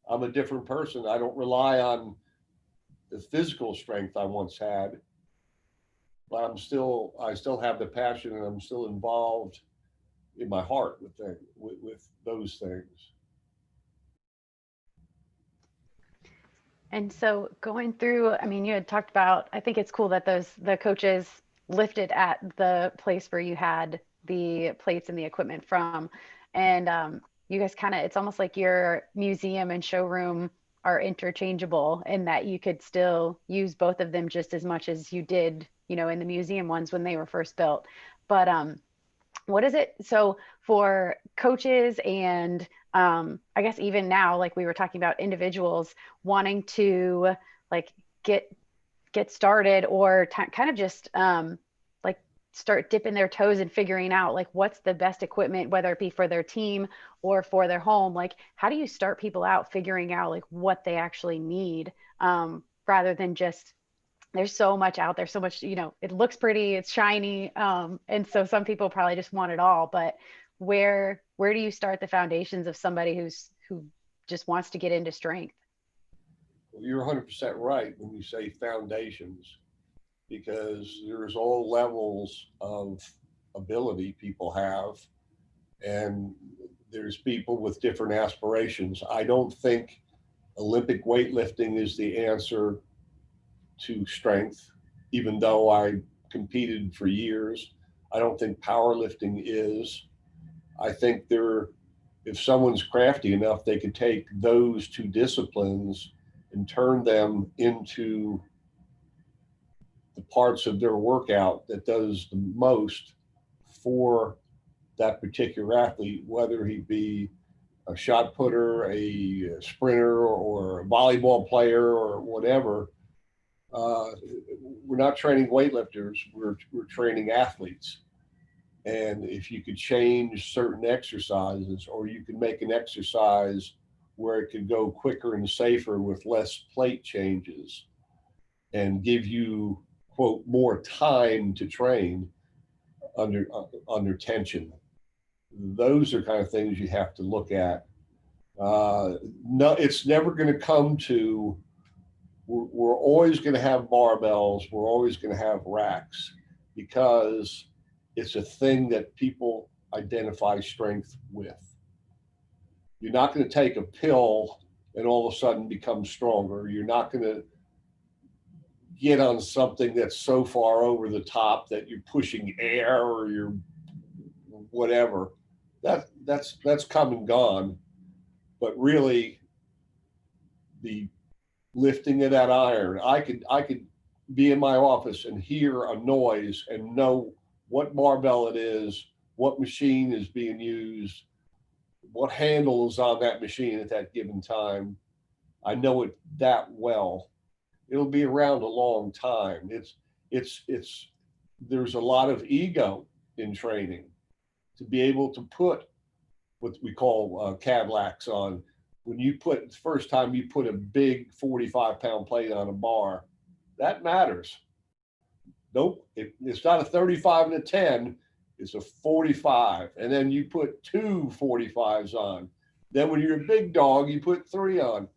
I'm a different person. I don't rely on the physical strength I once had, but I still have the passion, and I'm still involved in my heart with those things. And so going through, I mean, you had talked about, I think it's cool that the coaches lifted at the place where you had the plates and the equipment from. And you guys kind of, it's almost like your museum and showroom are interchangeable in that you could still use both of them just as much as you did, you know, in the museum ones when they were first built. But what is it? So for coaches and I guess even now, like we were talking about individuals wanting to like get started or kind of just like start dipping their toes and figuring out like what's the best equipment, whether it be for their team or for their home. Like, how do you start people out figuring out like what they actually need, rather than just, there's so much out there, so much, you know, it looks pretty, it's shiny. And so some people probably just want it all, but where do you start the foundations of somebody who just wants to get into strength? Well, you're 100% right when you say foundations, because there's all levels of ability people have, and there's people with different aspirations. I don't think Olympic weightlifting is the answer to strength, even though I competed for years. I don't think powerlifting is. I think if someone's crafty enough, they could take those two disciplines and turn them into the parts of their workout that does the most for that particular athlete, whether he be a shot putter, a sprinter, or a volleyball player, or whatever. We're not training weightlifters, we're training athletes. And if you could change certain exercises, or you could make an exercise where it could go quicker and safer with less plate changes and give you, quote, more time to train under tension. Those are kind of things you have to look at. No, it's never going to come to, we're always going to have barbells, we're always going to have racks, because it's a thing that people identify strength with. You're not going to take a pill and all of a sudden become stronger. You're not going to get on something that's so far over the top that you're pushing air or you're whatever. That's come and gone. But really, the lifting of that iron, I could be in my office and hear a noise and know what barbell it is, what machine is being used, what handle is on that machine at that given time. I know it that well. It'll be around a long time. There's a lot of ego in training. to be able to put what we call Cadillacs on. When you put, the first time you put a big 45-pound plate on a bar, that matters. Nope, it's not a 35 and a 10, it's a 45. And then you put 2 45s on. Then when you're a big dog, you put 3 on.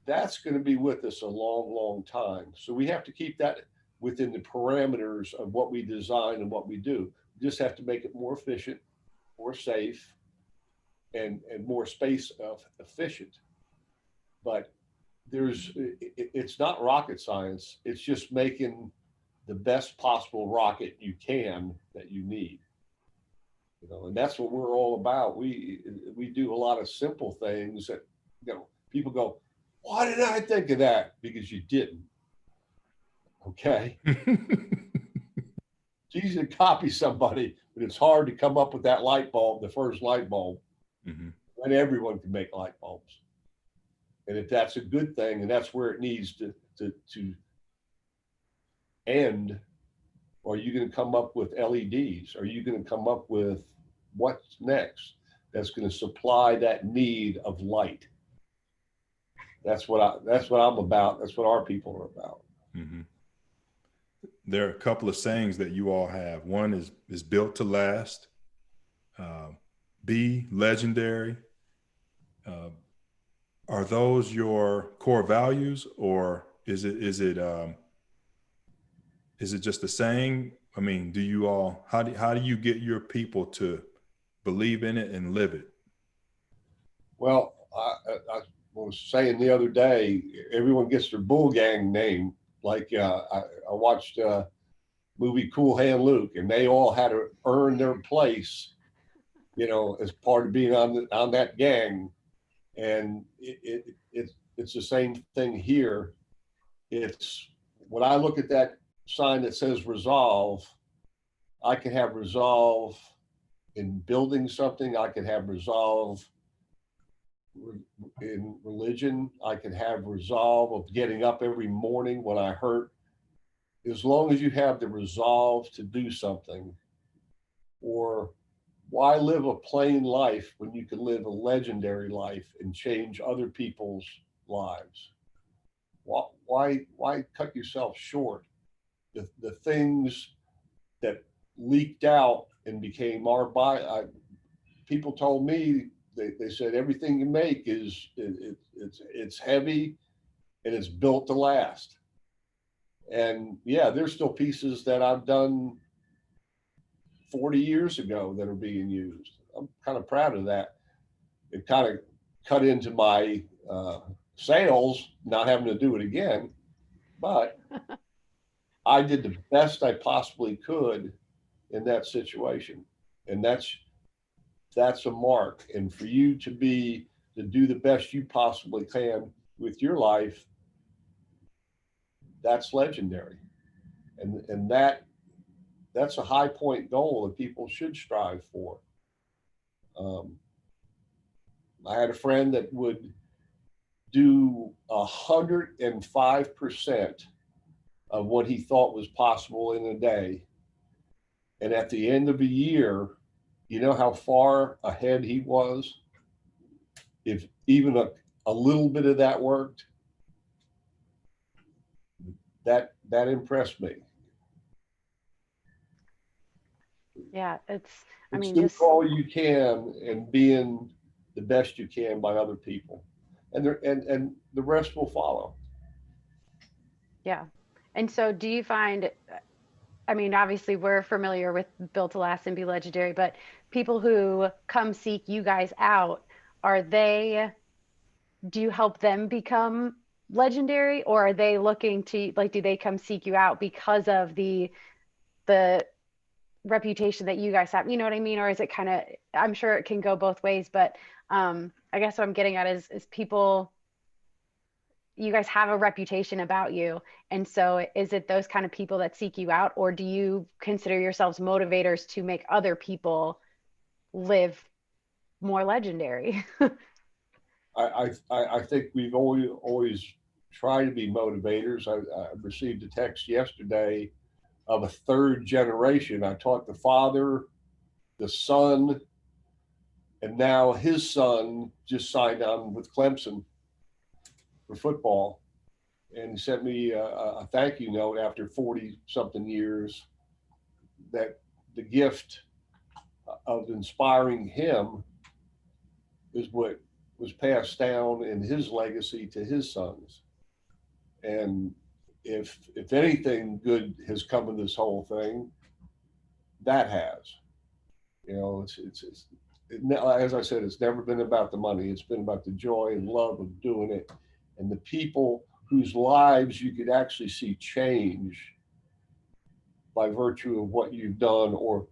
That's going to be with us a long, long time. So we have to keep that within the parameters of what we design and what we do. We just have to make it more efficient, more safe, and more space efficient. But it's not rocket science. It's just making the best possible rocket you can that you need. You know, and that's what we're all about. We do a lot of simple things that, you know, people go, why didn't I think of that? Because you didn't. Okay. It's easy to copy somebody, but it's hard to come up with that light bulb, the first light bulb. Mm-hmm. And everyone can make light bulbs. And if that's a good thing, and that's where it needs to end, or are you going to come up with LEDs? Are you going to come up with what's next that's going to supply that need of light? That's what I'm about. That's what our people are about. Mm-hmm. There are a couple of sayings that you all have. One is built to last. Be legendary. Are those your core values, or is it just a saying? I mean, do you all, how do you get your people to believe in it and live it? Well, I was saying the other day, everyone gets their bull gang name. Like I watched movie Cool Hand Luke, and they all had to earn their place, you know, as part of being on that gang. And it's the same thing here. It's when I look at that sign that says resolve, I can have resolve in building something. I can have resolve in religion. I can have resolve of getting up every morning when I hurt. As long as you have the resolve to do something, or why live a plain life when you can live a legendary life and change other people's lives? Why cut yourself short? The things that leaked out and became our people told me, they said everything you make it's heavy and it's built to last. And yeah, there's still pieces that I've done 40 years ago that are being used. I'm kind of proud of that. It kind of cut into my sales, not having to do it again, but I did the best I possibly could in that situation. And that's a mark. And for you to do the best you possibly can with your life, that's legendary. And that's a high point goal that people should strive for. I had a friend that would do 105% of what he thought was possible in a day. And at the end of a year, you know how far ahead he was? If even a little bit of that worked, that impressed me. Yeah, I mean, do just all you can and being the best you can by other people, and the rest will follow. yeah. And so do you find, I mean, obviously we're familiar with Built to Last and Be Legendary, but people who come seek you guys out, do you help them become legendary, or are they looking to, like, do they come seek you out because of the reputation that you guys have? You know what I mean? Or is it kind of, I'm sure it can go both ways, but I guess what I'm getting at is people, you guys have a reputation about you. And so is it those kind of people that seek you out, or do you consider yourselves motivators to make other people live more legendary? I think we've always tried to be motivators. I received a text yesterday of a third generation. I taught the father the son, and now his son just signed on with Clemson for football. And he sent me a thank you note after 40 something years, that the gift of inspiring him is what was passed down in his legacy to his sons. And if anything good has come of this whole thing, that has. You know, as I said, it's never been about the money. It's been about the joy and love of doing it, and the people whose lives you could actually see change by virtue of what you've done or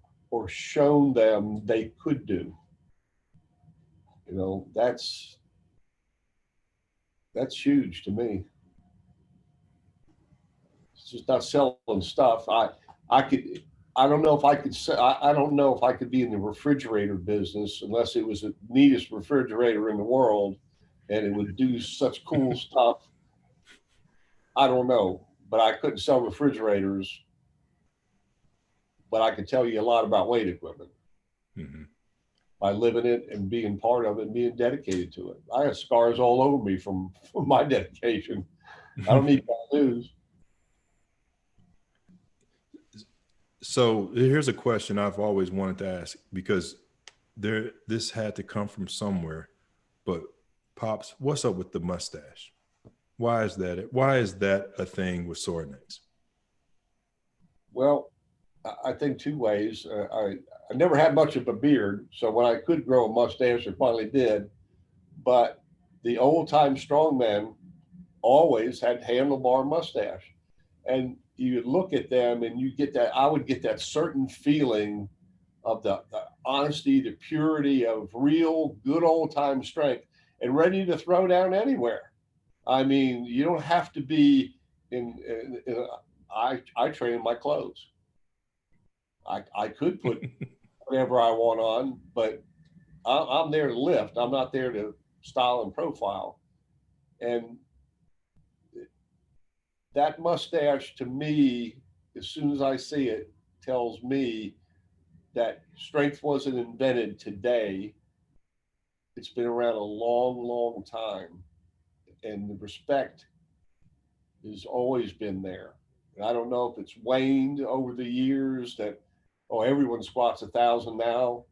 shown them they could do. You know, that's huge to me. It's just not selling stuff. I don't know if I could say, I don't know if I could be in the refrigerator business unless it was the neatest refrigerator in the world and it would do such cool stuff. I don't know, but I couldn't sell refrigerators, but I could tell you a lot about weight equipment by living it and being part of it and being dedicated to it. I have scars all over me from my dedication. I don't need tattoos. So here's a question I've always wanted to ask, because this had to come from somewhere, but Pops, what's up with the mustache? Why is that a thing with Sorin-X? Well, I think two ways. I never had much of a beard, so when I could grow a mustache, I finally did. But the old-time strongmen always had handlebar mustache, and you look at them and you get that. I would get that certain feeling of the honesty, the purity of real good old-time strength, and ready to throw down anywhere. I mean, you don't have to be I train in my clothes. I could put whatever I want on, but I'm there to lift. I'm not there to style and profile. And that mustache, to me, as soon as I see it, tells me that strength wasn't invented today. It's been around a long, long time. And the respect has always been there. And I don't know if it's waned over the years that, oh, everyone squats 1,000 now,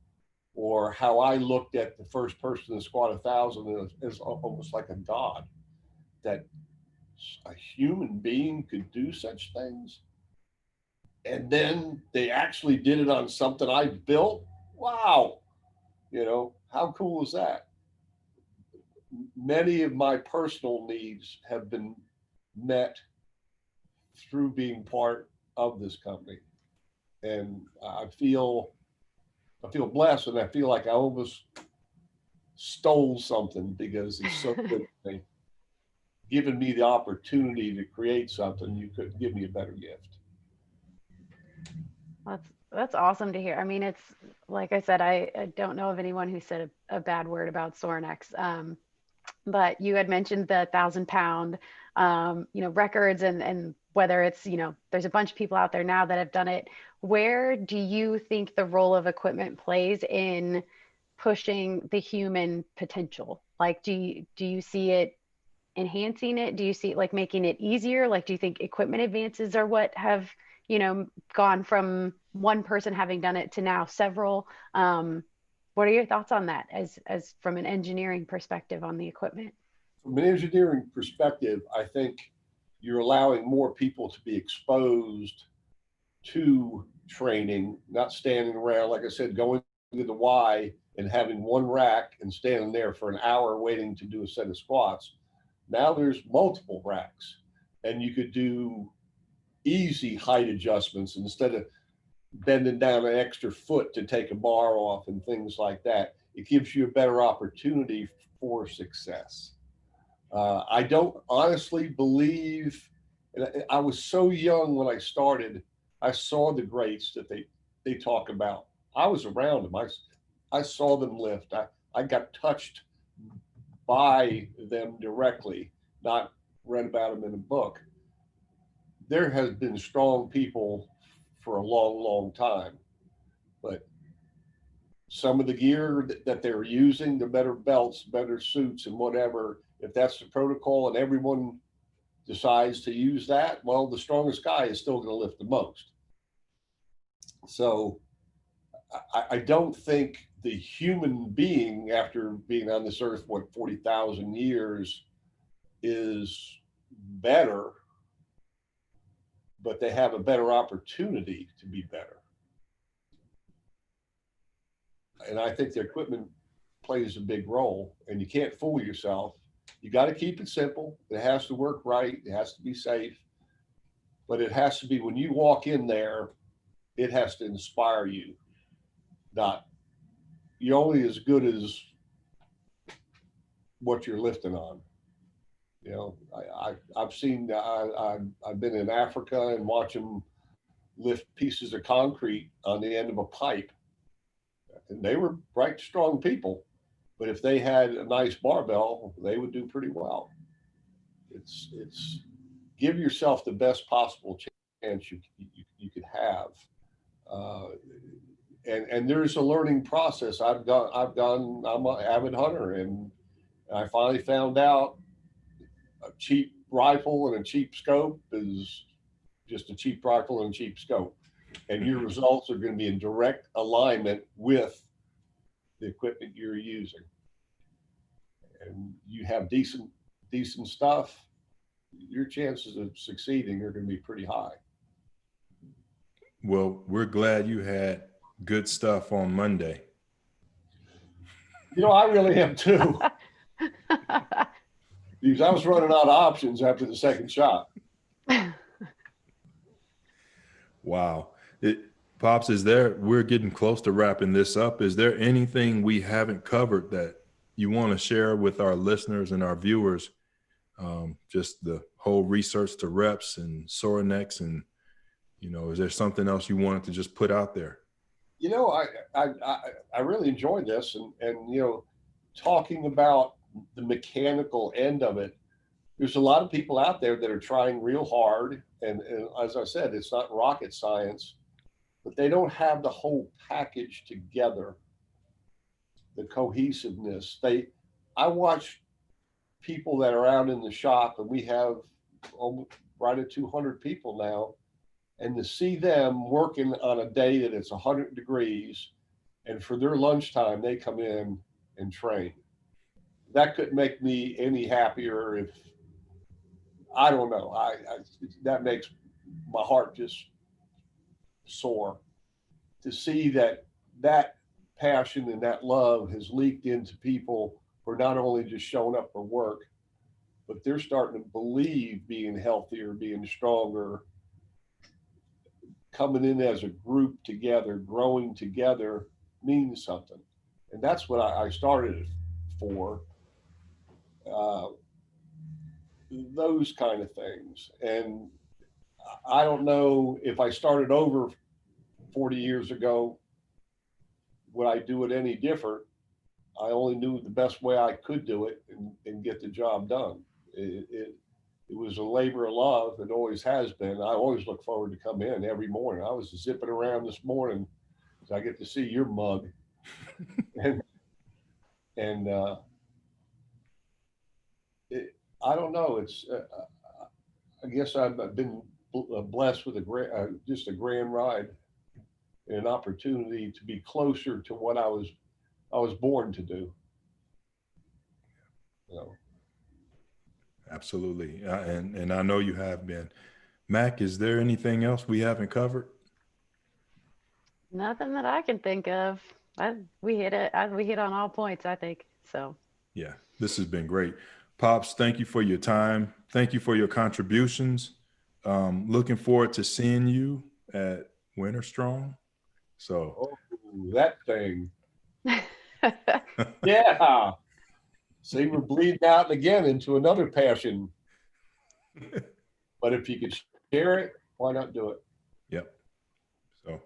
or how I looked at the first person to squat 1,000 as almost like a god, that a human being could do such things. And then they actually did it on something I built. Wow. You know, how cool is that? Many of my personal needs have been met through being part of this company. And I feel blessed, and I feel like I almost stole something because it's so good to me. Given me the opportunity to create something, you couldn't give me a better gift. That's awesome to hear. I mean, it's like I said, I don't know of anyone who said a bad word about Sorin-X. But you had mentioned the 1,000-pound, records, and whether it's, there's a bunch of people out there now that have done it. Where do you think the role of equipment plays in pushing the human potential? Like, do you see it enhancing it? Do you see it like making it easier? Like, do you think equipment advances are what have, gone from one person having done it to now several? What are your thoughts on that as from an engineering perspective on the equipment? From an engineering perspective, I think you're allowing more people to be exposed to training, not standing around, like I said, going to the Y and having one rack and standing there for an hour waiting to do a set of squats. Now there's multiple racks, and you could do easy height adjustments instead of bending down an extra foot to take a bar off and things like that. It gives you a better opportunity for success. I don't honestly believe, and I was so young when I started, I saw the greats that they talk about. I was around them. I saw them lift. I got touched by them directly, not read about them in a book. There has been strong people for a long, long time, but some of the gear that they're using, the better belts, better suits and whatever, if that's the protocol and everyone decides to use that, well, the strongest guy is still going to lift the most. So I don't think the human being, after being on this earth, 40,000 years, is better, but they have a better opportunity to be better. And I think the equipment plays a big role, and you can't fool yourself. You got to keep it simple. It has to work right. It has to be safe, but it has to be, when you walk in there, it has to inspire you. Not, you're only as good as what you're lifting on. You know, I've seen, I've been in Africa and watch them lift pieces of concrete on the end of a pipe. And they were bright, strong people. But if they had a nice barbell, they would do pretty well. It's give yourself the best possible chance you could have. And there's a learning process. I'm an avid hunter, and I finally found out a cheap rifle and a cheap scope is just a cheap rifle and a cheap scope. And your results are going to be in direct alignment with the equipment you're using. And you have decent stuff, your chances of succeeding are going to be pretty high. Well, we're glad you had good stuff on Monday. You know, I really am too. Because I was running out of options after the second shot. Wow. Pops, we're getting close to wrapping this up. Is there anything we haven't covered that you want to share with our listeners and our viewers? Just the whole research to reps and Sorinex, and, you know, is there something else you wanted to just put out there? You know, I really enjoyed this, and, you know, talking about the mechanical end of it. There's a lot of people out there that are trying real hard. And as I said, it's not rocket science, but they don't have the whole package together, the cohesiveness. I watch people that are out in the shop, and we have right at 200 people now, and to see them working on a day that it's 100 degrees, and for their lunchtime, they come in and train. That couldn't make me any happier. If I don't know, that makes my heart just soar to see that passion and that love has leaked into people who are not only just showing up for work, but they're starting to believe being healthier, being stronger, coming in as a group together, growing together means something. And that's what I started it for. Those kind of things. And I don't know, if I started over 40 years ago, would I do it any different? I only knew the best way I could do it and get the job done. It was a labor of love. It always has been. I always look forward to come in every morning. I was zipping around this morning, so I get to see your mug. and I don't know. It's I guess I've been blessed with just a grand ride and an opportunity to be closer to what I was born to do. You know. Absolutely. And I know you have been. Mac, is there anything else we haven't covered? Nothing that I can think of. We hit it. We hit on all points, I think. So. Yeah, this has been great. Pops, thank you for your time. Thank you for your contributions. Looking forward to seeing you at Winter Strong. So that thing. Yeah. See, we're bleeding out again into another passion. But if you could share it, why not do it? Yep. So,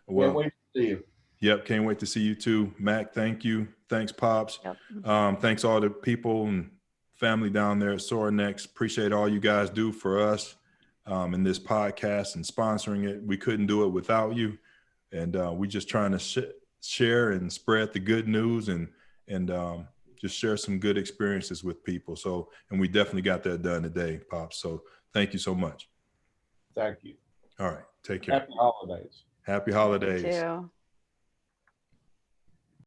well, can't wait to see you. Yep, can't wait to see you too. Mac, thank you. Thanks, Pops. Yep. Thanks all the people and family down there at Sorinex. Appreciate all you guys do for us in this podcast and sponsoring it. We couldn't do it without you. And we're just trying to share and spread the good news and just share some good experiences with people. So, and we definitely got that done today, Pops. So thank you so much. Thank you. All right. Take care. Happy holidays. Happy You holidays. too.